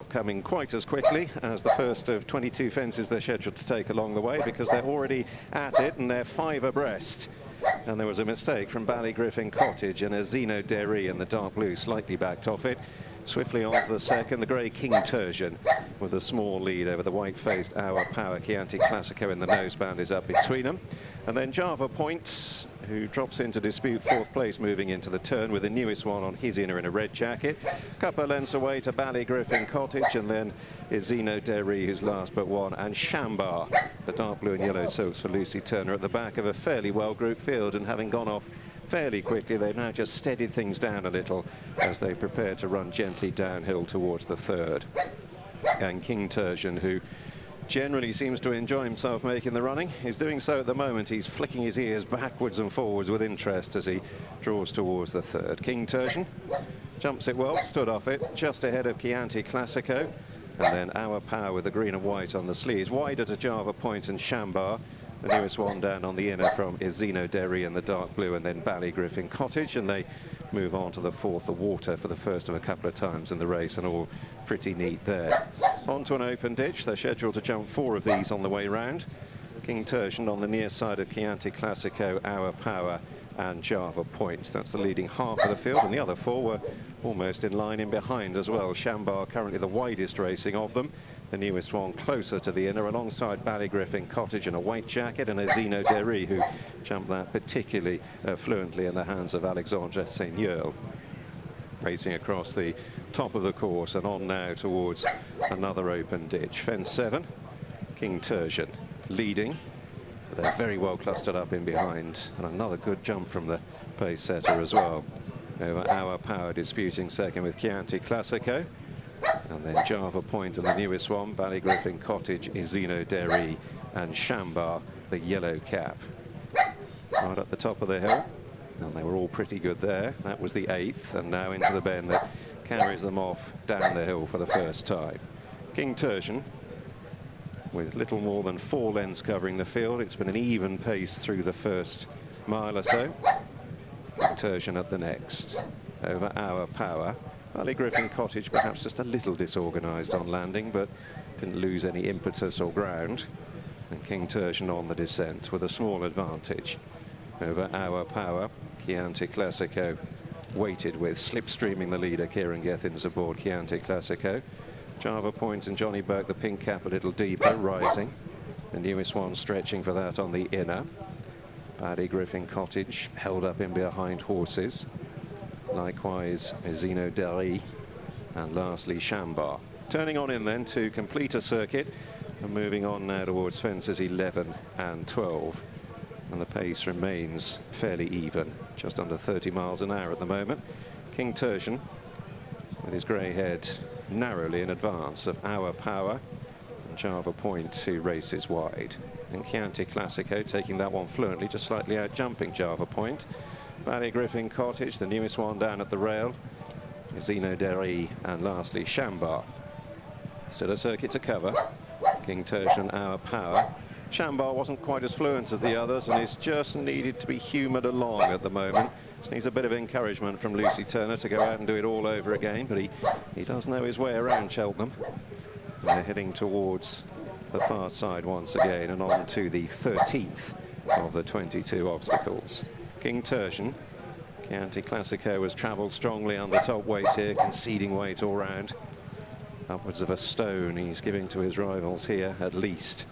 not coming quite as quickly as the first of 22 fences they're scheduled to take along the way, because they're already at it and they're 5 abreast. And there was a mistake from Ballygriffin Cottage, and Zeno Derry in the dark blue slightly backed off it. Swiftly on to the second, the grey King Turgeon with a small lead over the white-faced Our Power. Chianti Classico in the noseband is up between them. And then Java Point, who drops into dispute 4th place moving into the turn with the newest one on his inner in a red jacket. Couple of lengths away to Ballygriffin Cottage, and then is Zeno Derry, who's last but one, and Shambar, the dark blue and yellow silks for Lucy Turner at the back of a fairly well-grouped field, and having gone off fairly quickly, they've now just steadied things down a little as they prepare to run gently downhill towards the third. And King Turgeon, who generally seems to enjoy himself making the running, is doing so at the moment. He's flicking his ears backwards and forwards with interest as he draws towards the third. King Turgeon jumps it well, stood off it, just ahead of Chianti Classico. And then Our Power with the green and white on the sleeves, wider to Java Point and Shambar. The newest one down on the inner from Zeno Derry in the dark blue, and then Ballygriffin Cottage, and they move on to the fourth, the water, for the first of a couple of times in the race, and all pretty neat there. Onto an open ditch. They're scheduled to jump 4 of these on the way round. King Turgeon on the near side of Chianti Classico, Our Power and Java Point. That's the leading half of the field, and the other 4 were almost in line in behind as well. Shambar currently the widest racing of them. The newest one closer to the inner, alongside Ballygriffin Cottage in a white jacket, and a Zeno Derry, who jumped that particularly fluently in the hands of Alexandre Seigneur. Racing across the top of the course and on now towards another open ditch. Fence 7, King Turgeon leading. They're very well clustered up in behind, and another good jump from the pace setter as well. Over Our Power disputing second with Chianti Classico. And then Java Point and the newest one, Ballygriffin Cottage, Zeno Derry and Shambar, the yellow cap. Right at the top of the hill, and they were all pretty good there. That was the 8th, and now into the bend that carries them off down the hill for the first time. King Turgeon with little more than 4 lengths covering the field. It's been an even pace through the first mile or so. King Turgeon at the next. Over Our Power. Ballygriffin Cottage perhaps just a little disorganised on landing, but didn't lose any impetus or ground. And King Turgeon on the descent with a small advantage over Our Power. Chianti Classico weighted with, slipstreaming the leader, Kieran Gethins aboard Chianti Classico. Java Point and Johnny Burke, the pink cap, a little deeper, rising. The newest one stretching for that on the inner. Ballygriffin Cottage held up in behind horses. Likewise, Zeno Derry, and lastly Shambar. Turning on in then to complete a circuit, and moving on now towards fences 11 and 12. And the pace remains fairly even, just under 30 miles an hour at the moment. King Turgeon, with his grey head narrowly in advance of Our Power, and Java Point, who races wide. And Chianti Classico taking that one fluently, just slightly out jumping Java Point. Ballygriffin Cottage, the newest one down at the rail, Zeno Derry, and lastly Shambar. Still a circuit to cover. King Turgeon, Our Power. Shambar wasn't quite as fluent as the others, and is just needed to be humoured along at the moment. Just needs a bit of encouragement from Lucy Turner to go out and do it all over again, but he does know his way around Cheltenham. And they're heading towards the far side once again, and on to the 13th of the 22 obstacles. King Turgeon, Chianti Classico has travelled strongly under top weight here, conceding weight all round. Upwards of a stone he's giving to his rivals here, at least.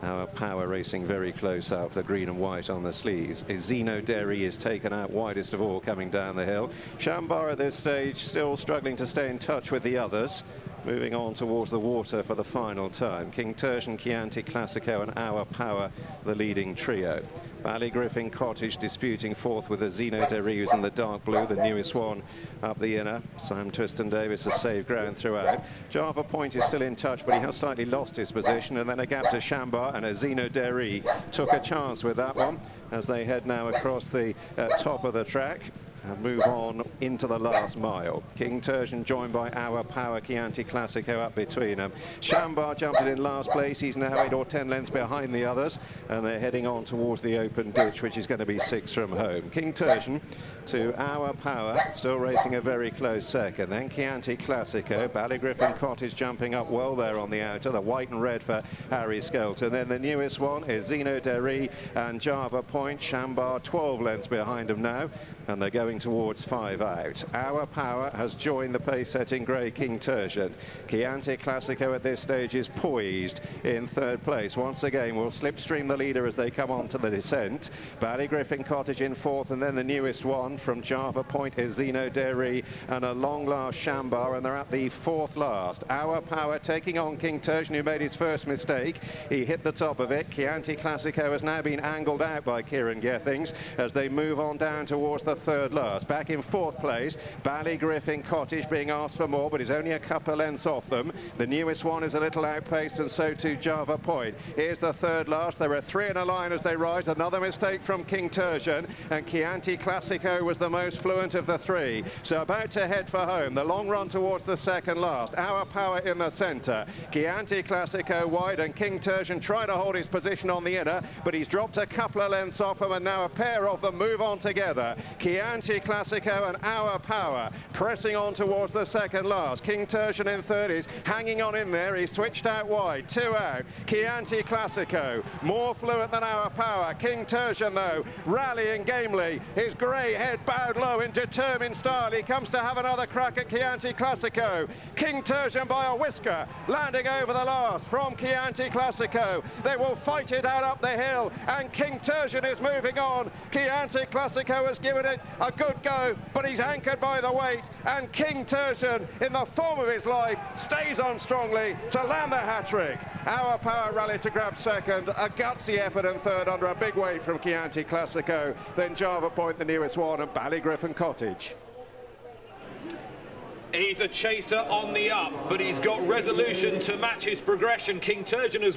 Our Power racing very close up, the green and white on the sleeves. Zeno Derry is taken out widest of all coming down the hill. Shambar at this stage still struggling to stay in touch with the others. Moving on towards the water for the final time. King Turgeon, Chianti Classico and Our Power, the leading trio. Ballygriffin Cottage disputing 4th with the Zeno Derry, who's in the dark blue, the newest one up the inner. Sam Twiston-Davis has saved ground throughout. Java Point is still in touch, but he has slightly lost his position, and then a gap to Shambar, and a Zeno Derry took a chance with that one as they head now across the top of the track. and move on into the last mile. King Turgeon joined by Our Power, Chianti Classico up between them. Shambar jumping in last place. He's now 8 or 10 lengths behind the others, and they're heading on towards the open ditch, which is going to be 6 from home. King Turgeon to Our Power, still racing a very close second. Then Chianti Classico, Ballygriffin Cottage jumping up well there on the outer, the white and red for Harry Skelton. Then the newest one is Zeno Derry and Java Point. Shambar 12 lengths behind them now, and they're going towards 5 out. Our Power has joined the pace-setting grey King Turgeon. Chianti Classico at this stage is poised in 3rd place. Once again, will slipstream the leader as they come on to the descent. Ballygriffin Cottage in 4th, and then the newest one from Java Point is Zeno Derry and a long last Shambar, and they're at the 4th last. Our Power taking on King Turgeon, who made his first mistake. He hit the top of it. Chianti Classico has now been angled out by Kieran Gethings as they move on down towards the 3rd last. Back in 4th place, Ballygriffin Cottage being asked for more, but is only a couple of lengths off them. The newest one is a little outpaced, and so too Java Point. Here's the 3rd last. There are 3 in a line as they rise. Another mistake from King Turgeon, and Chianti Classico was the most fluent of the 3. So about to head for home. The long run towards the 2nd last. Our Power in the centre. Chianti Classico wide, and King Turgeon trying to hold his position on the inner, but he's dropped a couple of lengths off him, and now a pair of them move on together. Chianti Classico and Our Power pressing on towards the 2nd last. King Turgeon in 3rd is hanging on in there. He's switched out wide. 2 out. Chianti Classico more fluent than Our Power. King Turgeon, though, rallying gamely. His grey head bowed low in determined style. He comes to have another crack at Chianti Classico. King Turgeon by a whisker, landing over the last from Chianti Classico. They will fight it out up the hill, and King Turgeon is moving on. Chianti Classico has given it a good go, but he's anchored by the weight, and King Turgeon, in the form of his life, stays on strongly to land the hat-trick. Our Power rallied to grab 2nd, a gutsy effort in 3rd under a big weight from Chianti Classico, then Java Point, the newest one, and Ballygriffin Cottage. He's a chaser on the up, but he's got resolution to match his progression. King Turgeon has